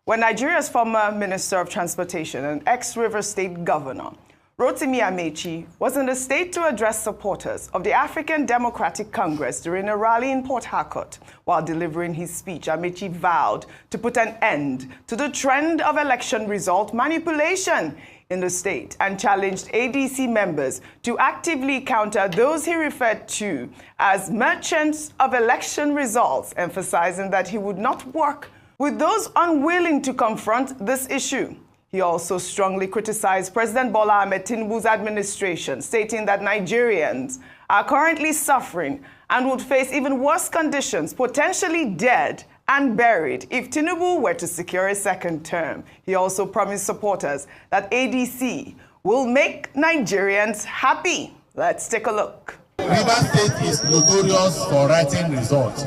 when Nigeria's former Minister of Transportation and ex-River State Governor, Rotimi Amaechi, was in the state to address supporters of the African Democratic Congress during a rally in Port Harcourt. While delivering his speech, Amaechi vowed to put an end to the trend of election result manipulation in the state and challenged ADC members to actively counter those he referred to as merchants of election results, emphasizing that he would not work with those unwilling to confront this issue. He also strongly criticized President Bola Ahmed Tinubu's administration, stating that Nigerians are currently suffering and would face even worse conditions, potentially dead and buried, if Tinubu were to secure a second term. He also promised supporters that ADC will make Nigerians happy. Let's take a look. River State is notorious for writing results.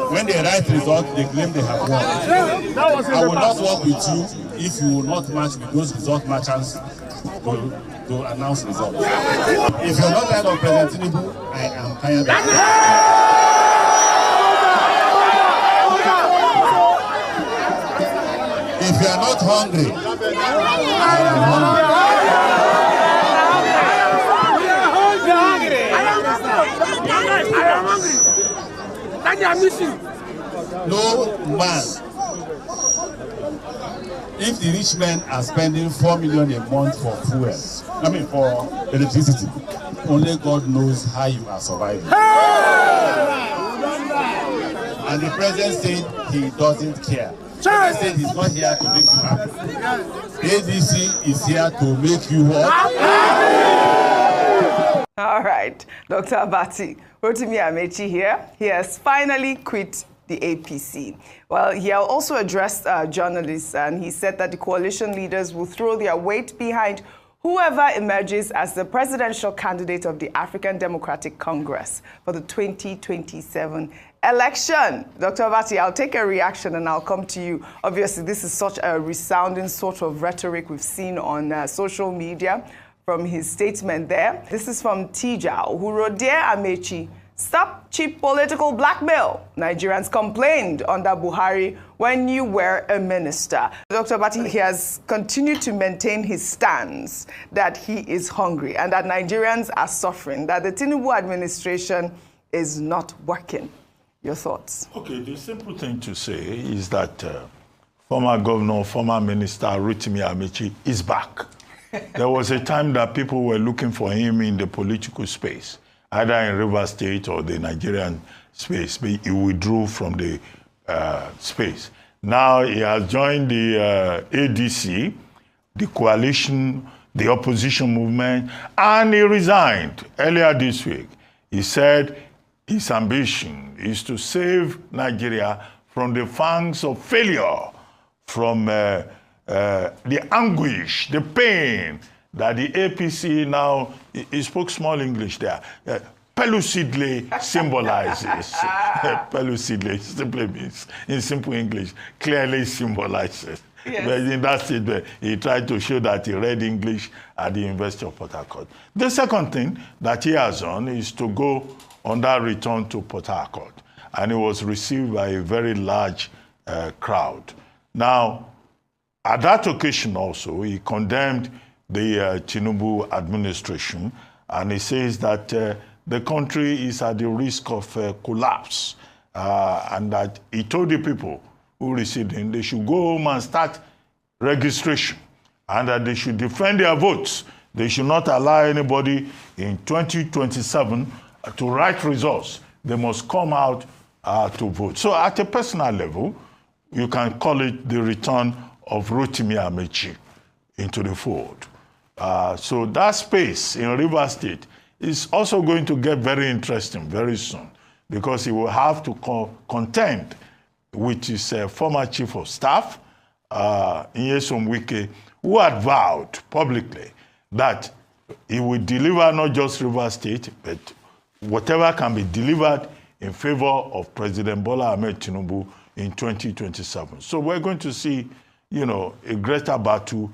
When they write results, they claim they have won. I will not work with you if you will not match with those result merchants to announce results. If you're not tired of President Tinubu, I am tired of you. If you are not hungry, I am hungry. No man. If the rich men are spending 4 million a month for fuel, for electricity, only God knows how you are surviving. And the president said he doesn't care. The president said he's not here to make you happy. ADC is here to make you happy. All right, Dr. Abati, Rotimi Amaechi here. He has finally quit the APC. Well, he also addressed journalists, and he said that the coalition leaders will throw their weight behind whoever emerges as the presidential candidate of the African Democratic Congress for the 2027 election. Dr. Abati, I'll take a reaction and I'll come to you. Obviously, this is such a resounding sort of rhetoric we've seen on social media from his statement there. This is from Tijao, who wrote, "Dear Amaechi, stop cheap political blackmail. Nigerians complained under Buhari when you were a minister." Dr. Abati, he has continued to maintain his stance that he is hungry and that Nigerians are suffering, that the Tinubu administration is not working. Your thoughts? Okay, the simple thing to say is that former governor, former minister Rotimi Amaechi is back. There was a time that people were looking for him in the political space, either in River State or the Nigerian space, but he withdrew from the space. Now he has joined the ADC, the coalition, the opposition movement, and he resigned earlier this week. He said his ambition is to save Nigeria from the fangs of failure, from the anguish, the pain that the APC now, he spoke small English there, pellucidly symbolizes. Pellucidly simply means, in simple English, clearly symbolizes. Yes. But in that state, he tried to show that he read English at the University of Port Harcourt. The second thing that he has done is to go on that return to Port Harcourt, and he was received by a very large crowd. Now, at that occasion also, he condemned the Tinubu administration, and he says that the country is at the risk of collapse, and that he told the people who received him they should go home and start registration, and that they should defend their votes. They should not allow anybody in 2027 to write results. They must come out to vote. So at a personal level, you can call it the return of Rotimi Amaechi into the fold. So that space in River State is also going to get very interesting very soon, because he will have to contend with his former chief of staff, Nyesom Wike, who had vowed publicly that he will deliver not just River State, but whatever can be delivered in favor of President Bola Ahmed Tinubu in 2027. So we're going to see, a greater battle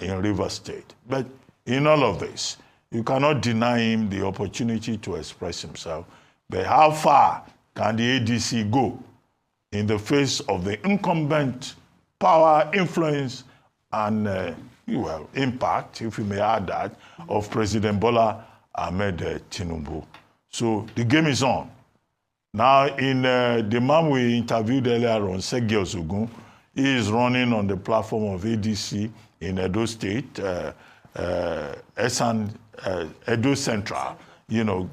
in River State. But in all of this, you cannot deny him the opportunity to express himself. But how far can the ADC go in the face of the incumbent power, influence, and well, impact, if you may add that, of President Bola Ahmed Tinubu. So the game is on. Now, in the man we interviewed earlier on, Segi Osugun, he is running on the platform of ADC in Edo State, Edo Central, you know,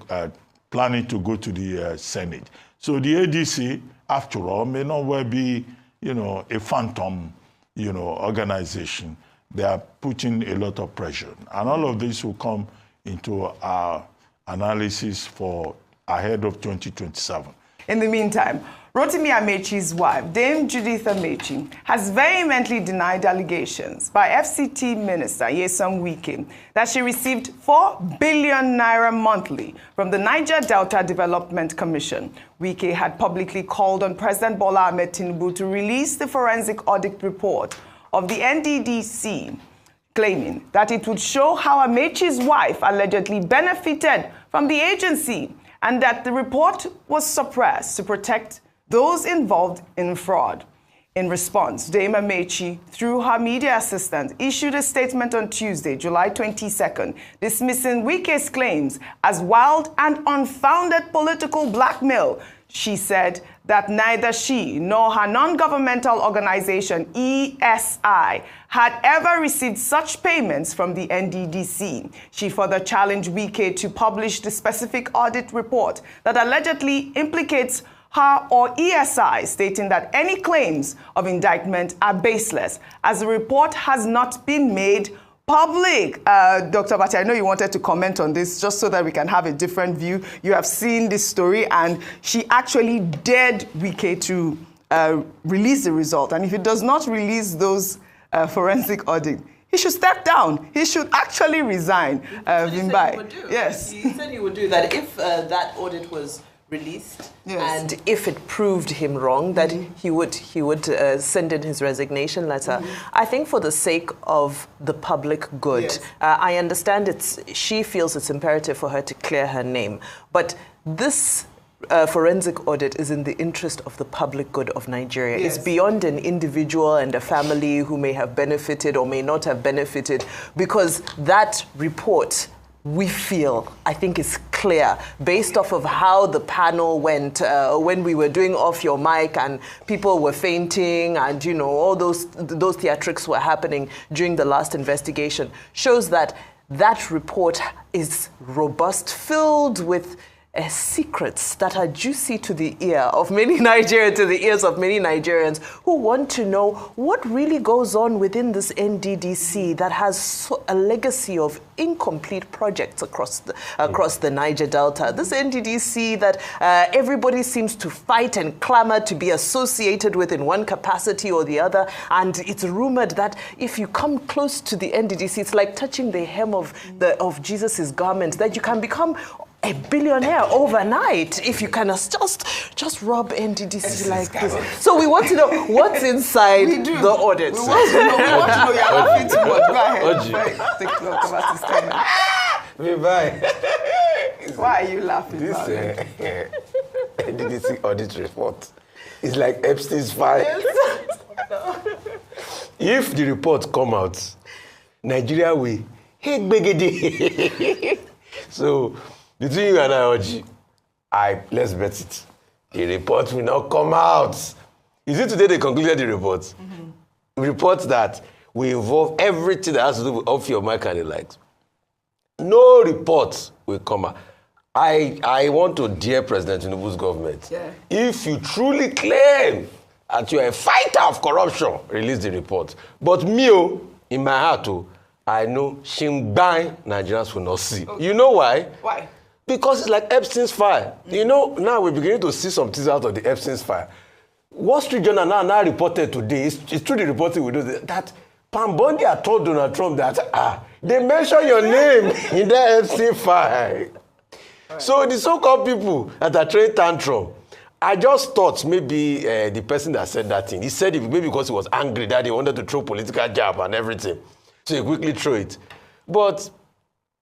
planning to go to the Senate. So the ADC, after all, may not well be, you know, a phantom, you know, organization. They are putting a lot of pressure. And all of this will come into our analysis for ahead of 2027. In the meantime, Rotimi Amaechi's wife, Dame Judith Amaechi, has vehemently denied allegations by FCT Minister Nyesom Wike that she received 4 billion naira monthly from the Niger Delta Development Commission. Wike had publicly called on President Bola Ahmed Tinubu to release the forensic audit report of the NDDC, claiming that it would show how Amaechi's wife allegedly benefited from the agency and that the report was suppressed to protect those involved in fraud. In response, Dame Amaechi, through her media assistant, issued a statement on Tuesday, July 22nd, dismissing Wike's claims as wild and unfounded political blackmail. She said that neither she nor her non-governmental organization, ESI, had ever received such payments from the NDDC. She further challenged Wike to publish the specific audit report that allegedly implicates her or ESI, stating that any claims of indictment are baseless, as the report has not been made public. Dr. Bati, I know you wanted to comment on this just so that we can have a different view. You have seen this story, and she actually dared Wike to release the result. And if he does not release those forensic audits, he should step down. He should actually resign. Yes. He said he would do that if that audit was released, yes, and if it proved him wrong, that he would send in his resignation letter. I think for the sake of the public good, yes, I understand she feels it's imperative for her to clear her name, but this forensic audit is in the interest of the public good of Nigeria. Yes. It's beyond an individual and a family who may have benefited or may not have benefited, because that report, we feel, I think, is clear based off of how the panel went when we were doing Off Your Mic and people were fainting and, you know, all those theatrics were happening during the last investigation, shows that that report is robust, filled with secrets that are juicy to the ear of many Nigerians, to the ears of many Nigerians who want to know what really goes on within this NDDC that has a legacy of incomplete projects across the Niger Delta. This NDDC that everybody seems to fight and clamor to be associated with in one capacity or the other. And it's rumored that if you come close to the NDDC, it's like touching the hem of Jesus's garment, that you can become a billionaire overnight if you can just rub NDDC like this. So we want to know what's inside the audit. We want to know. You're laughing too much. Go ahead. Take a look about this comment. Why are you laughing? This NDDC audit report is like Epstein's file. If the report come out, Nigeria will hate Begede. So between you and I, Oji, let's bet it. The report will not come out. Is it today they concluded the report? Mm-hmm. Report that will involve everything that has to do with Off Your Mic and the likes. No report will come out. I want to dare President Tinubu's government. Yeah. If you truly claim that you are a fighter of corruption, release the report. But me, in my heart, I know Shimbai Nigerians will not see. Okay. You know why? Why? Because it's like Epstein's file. Mm-hmm. You know, now we're beginning to see some things out of the Epstein's file. Wall Street Journal now reported today, it's through the reporting we do, that Pam Bondi had told Donald Trump that, they mention your name in the Epstein file. Right. So the so-called people that are throwing tantrum, I just thought maybe the person that said that thing, he said it maybe because he was angry that he wanted to throw political jab and everything. So he quickly threw it. But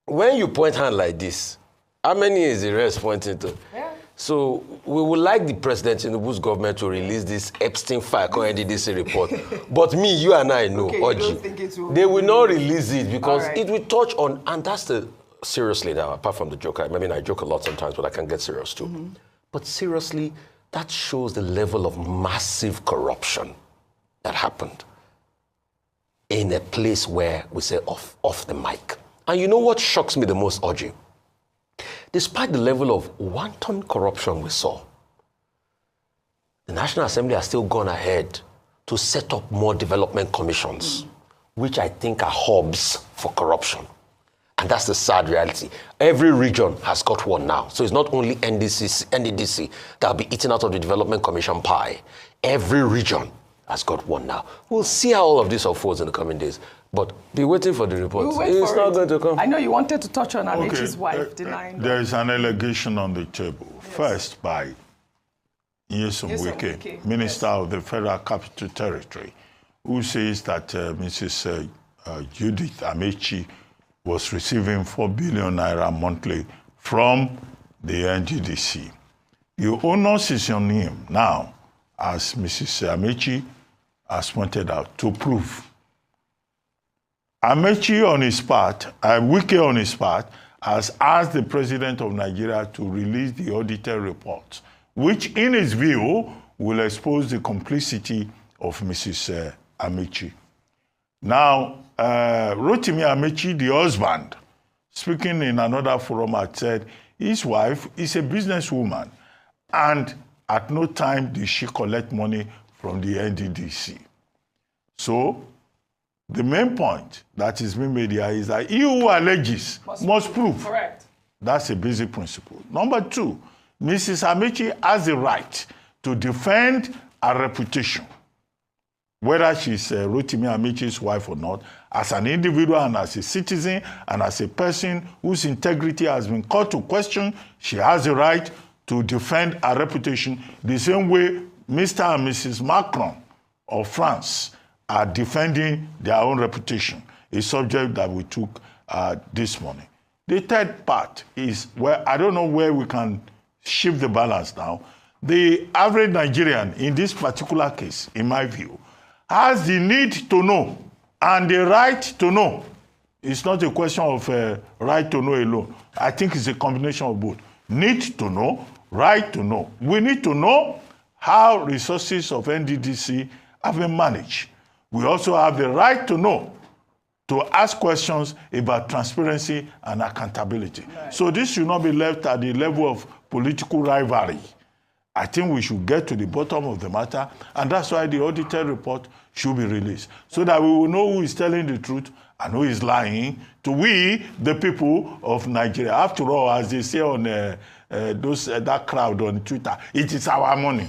when you point hand like this, how many is the rest pointing to? Yeah. So we would like the president in the Bush government to release this Epstein file called NDDC report. But me, you and I know, Oji, they will not release it because it will touch on, and that's the, seriously now, apart from the joke, I mean, I joke a lot sometimes, but I can get serious too. But seriously, that shows the level of massive corruption that happened in a place where we say off the mic. And you know what shocks me the most, Oji? Despite the level of wanton corruption we saw, the National Assembly has still gone ahead to set up more development commissions, which I think are hubs for corruption. And that's the sad reality. Every region has got one now. So it's not only NDDC that will be eating out of the development commission pie. Every region has got one now. We'll see how all of this unfolds in the coming days. But be waiting for the report. It's not going to come. I know you wanted to touch on Amaechi's wife denying. There is an allegation on the table. Yes. First by Nyesom Wike, Minister of the Federal Capital Territory, who says that Mrs. Judith Amaechi was receiving 4 billion naira monthly from the NGDC. The onus is on him now, as Mrs. Amaechi has pointed out, to prove. Amaechi on his part, Wike on his part, has asked the president of Nigeria to release the audited reports, which in his view will expose the complicity of Mrs. Amaechi. Now, Rotimi Amaechi, the husband, speaking in another forum, had said his wife is a businesswoman and at no time did she collect money from the NDDC. So, the main point that is being made here is that he who alleges must prove. Correct. That's a basic principle. Number two, Mrs. Amaechi has the right to defend her reputation, whether she's Rotimi Amaechi's wife or not, as an individual and as a citizen and as a person whose integrity has been called to question. She has the right to defend her reputation the same way Mr. and Mrs. Macron of France are defending their own reputation, a subject that we took this morning. The third part is where I don't know where we can shift the balance now. The average Nigerian in this particular case, in my view, has the need to know and the right to know. It's not a question of right to know alone. I think it's a combination of both. Need to know, right to know. We need to know how resources of NDDC have been managed. We also have the right to know, to ask questions about transparency and accountability. Right. So this should not be left at the level of political rivalry. I think we should get to the bottom of the matter, and that's why the audited report should be released, so that we will know who is telling the truth and who is lying to we, the people of Nigeria. After all, as they say on that crowd on Twitter, it is our money.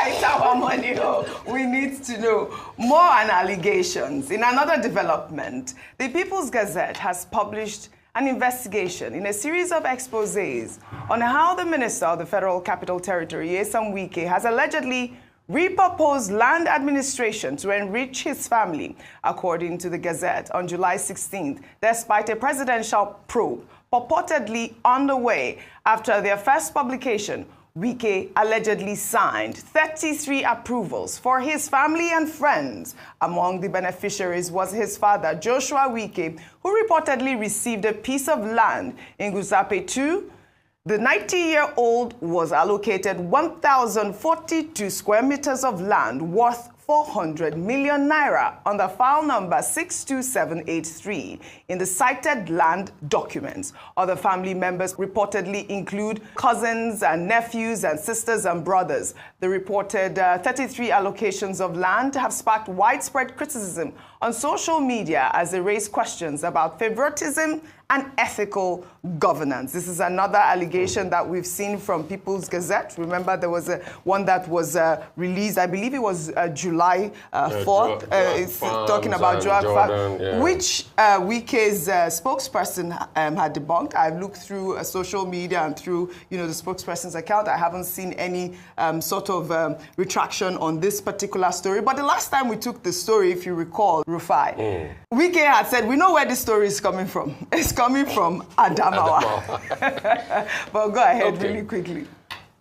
It's our money. Oh. We need to know more on allegations. In another development, the People's Gazette has published an investigation in a series of exposés on how the Minister of the Federal Capital Territory, Nyesom Wike, has allegedly repurposed land administration to enrich his family, according to the Gazette on July 16th, despite a presidential probe purportedly underway. After their first publication, Wike allegedly signed 33 approvals for his family and friends. Among the beneficiaries was his father, Joshua Wike, who reportedly received a piece of land in Gusape 2. The 90-year-old was allocated 1,042 square meters of land worth 400 million naira under file number 62783 in the cited land documents. Other family members reportedly include cousins and nephews and sisters and brothers. The reported 33 allocations of land have sparked widespread criticism on social media as they raise questions about favoritism and ethical governance. This is another allegation that we've seen from People's Gazette. Remember, there was one that was released, I believe it was July 4th. It's talking about drug farm, which Wike's spokesperson had debunked. I've looked through social media and through the spokesperson's account. I haven't seen any sort of retraction on this particular story. But the last time we took the story, if you recall, Rufai, Wike had said, we know where this story is coming from. It's coming from Adamawa. But go ahead really quickly.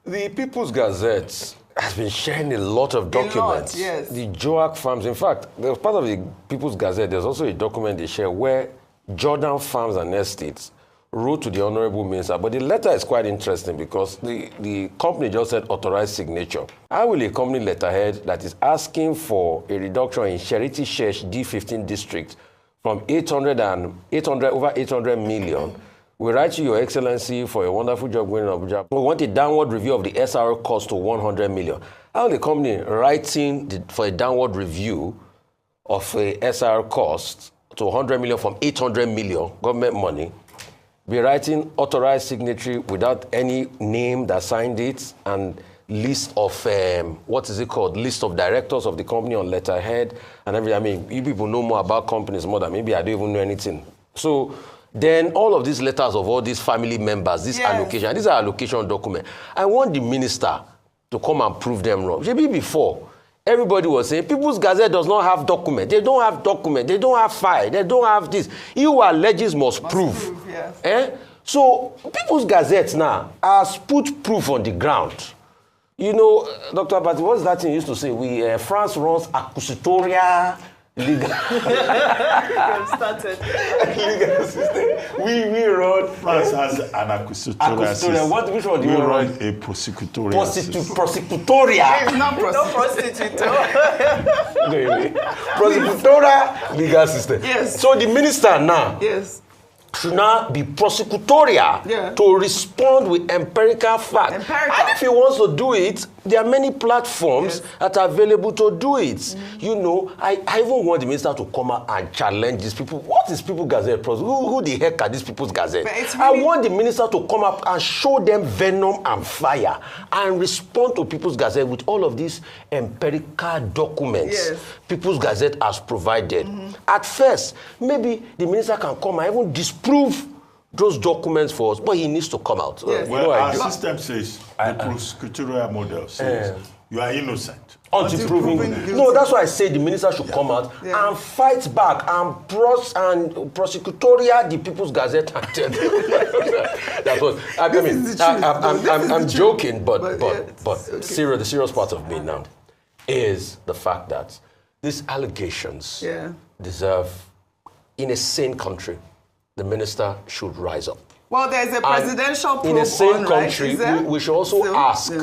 The People's Gazette has been sharing a lot of documents. Yes. The Joak Farms. In fact, there's part of the People's Gazette, there's also a document they share where Jordan Farms and Estates wrote to the Honorable Minister. But the letter is quite interesting because the company just said authorized signature. How will a company letterhead that is asking for a reduction in Sherity Shesh D15 district from 800 over 800 million, we write to Your Excellency for a wonderful job going in Abuja. We want a downward review of the SR cost to 100 million. How will the company writing for a downward review of a SR cost to 100 million from 800 million government money, be writing authorized signatory without any name that signed it and list of, list of directors of the company on letterhead and everything. I mean, you people know more about companies more than maybe I don't even know anything. So then all of these letters of all these family members, this allocation, these are allocation documents. I want the minister to come and prove them wrong. Maybe before, everybody was saying, People's Gazette does not have document. They don't have document. They don't have file. They don't have this. You who alleges must prove. Yes. So People's Gazette now has put proof on the ground. You know, Dr. Abati, what's that thing you used to say? France runs accusatorial legal. Started. Legal system. We run. France has an accusatorial system. Which one do you run? A prosecutorial system. Prosecutorial. It's not Prosecutorial legal system. Yes. So the minister now should now be prosecutorial to respond with empirical facts. And if he wants to do it, there are many platforms that are available to do it. You know, I even want the minister to come out and challenge these people. What is People's Gazette? Who the heck are these People's Gazette? Really, I want the minister to come up and show them venom and fire and respond to People's Gazette with all of these empirical documents People's Gazette has provided. At first, maybe the minister can come and even disprove those documents for us, but he needs to come out. Well, our system says, the prosecutorial model says, you are innocent. Until proven. No, that's why I say the minister should come out and fight back and prosecutorial the People's Gazette and tell them. That's what I mean. I'm joking, but the serious part of me now is the fact that these allegations deserve, in a sane country, the minister should rise up. Well, there's a presidential proof in a sane country, right? we should also ask,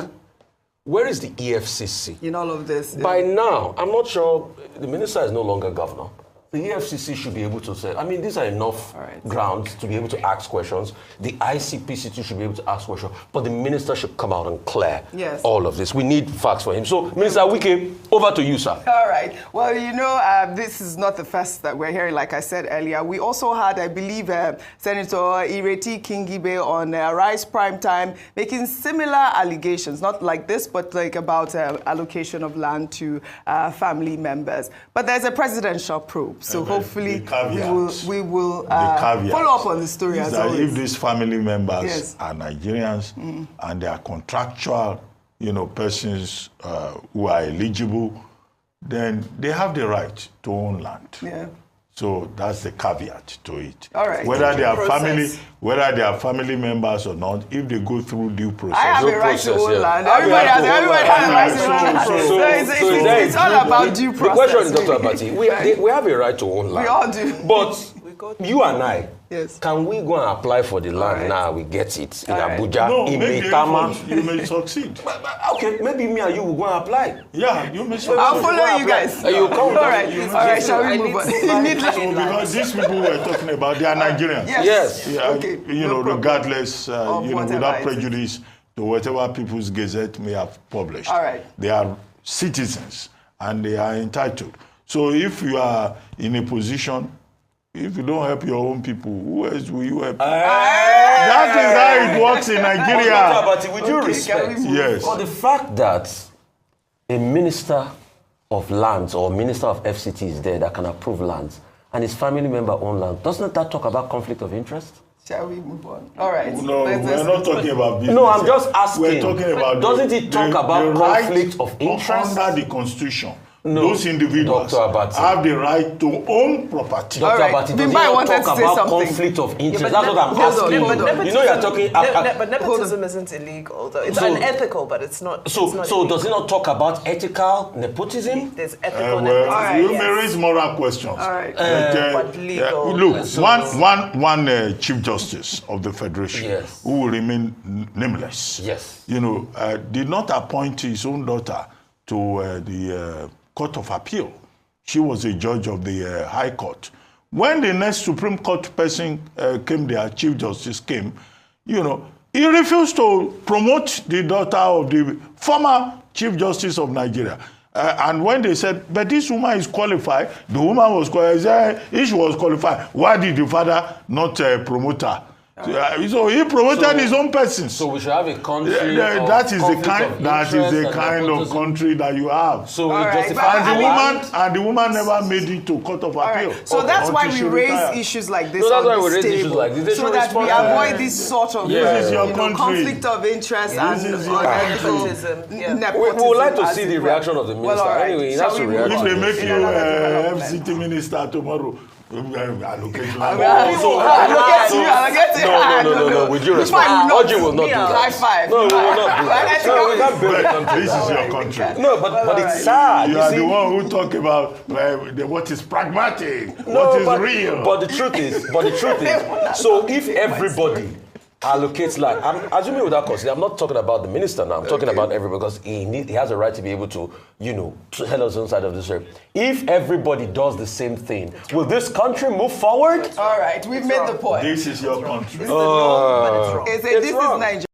where is the EFCC? In all of this. By now, I'm not sure, the minister is no longer governor. The EFCC should be able to say, I mean, these are enough grounds to be able to ask questions. The ICPC should be able to ask questions, but the minister should come out and clear all of this. We need facts for him. So, Minister Wike, over to you, sir. All right. Well, you know, this is not the first that we're hearing, like I said earlier. We also had, I believe, Senator Ireti Kingibe on Rise Prime Time making similar allegations, not like this, but like about allocation of land to family members. But there's a presidential probe. So hopefully we will follow up on the story as always. If these family members are Nigerians and they are contractual, persons who are eligible, then they have the right to own land. So that's the caveat to it. All right. Whether they are family members or not, if they go through due process. I have a right to own land. Everybody has a right to own land. So it's all about due process. The question is, Dr. Abati, we have a right to own land. We all do. But you and I, can we go and apply for the land now? We get it in Abuja, in Maitama. You may succeed. Okay, maybe me and you will go and apply. Yeah, you may succeed. I'll follow you guys. You come. All right, shall we move on? Because these people we're talking about, they are Nigerians. Yes. Okay. Regardless, without prejudice to whatever People's Gazette may have published. All right. They are citizens and they are entitled. So if you are in a position, if you don't help your own people, who else will you help? That is how it works in Nigeria. But with due respect, for the fact that a minister of lands or minister of FCT is there that can approve lands and his family member own land, doesn't that talk about conflict of interest? Shall we move on? All right. No, we're not talking about business. No, I'm just asking. We're talking about doesn't it talk about conflict of interest? Under the Constitution those individuals have the right to own property. Dr. Abati, does not talk about conflict of interest. That's what I'm asking you. You know, you're talking. But nepotism isn't illegal, though. It's unethical, but it's not. So does it not talk about ethical nepotism? There's ethical nepotism. You may raise moral questions. All right. But legal. Look, one Chief Justice of the Federation, who will remain nameless, did not appoint his own daughter to the Court of Appeal. She was a judge of the High Court. When the next Supreme Court person came there, Chief Justice came, he refused to promote the daughter of the former Chief Justice of Nigeria. And when they said, but this woman is qualified, the woman was qualified. If she was qualified, why did the father not promote her? So he promoted his own person. So we should have a country. That is the kind of country that you have. So and the woman never made it to Court of Appeal. So that's why we raise issues like this on this table, so that we avoid this sort of conflict of interest and nepotism. We would like to see the reaction of the minister. Anyway, he has to react. If they make you FCT minister tomorrow, allocation. No. With due respect, Oji will not do that. High five. No, we will not do that. No, we can't build a country. This is your country. No, but it's sad. You are the one who talk about what is pragmatic, what is real. But the truth is, so if everybody allocates land, I'm assuming without consider. I'm not talking about the minister now. I'm talking about everybody, because he has a right to be able to, to tell us inside of this room. If everybody does the same thing, will this country move forward? All right, we've made the point. This is your country. This is Nigeria.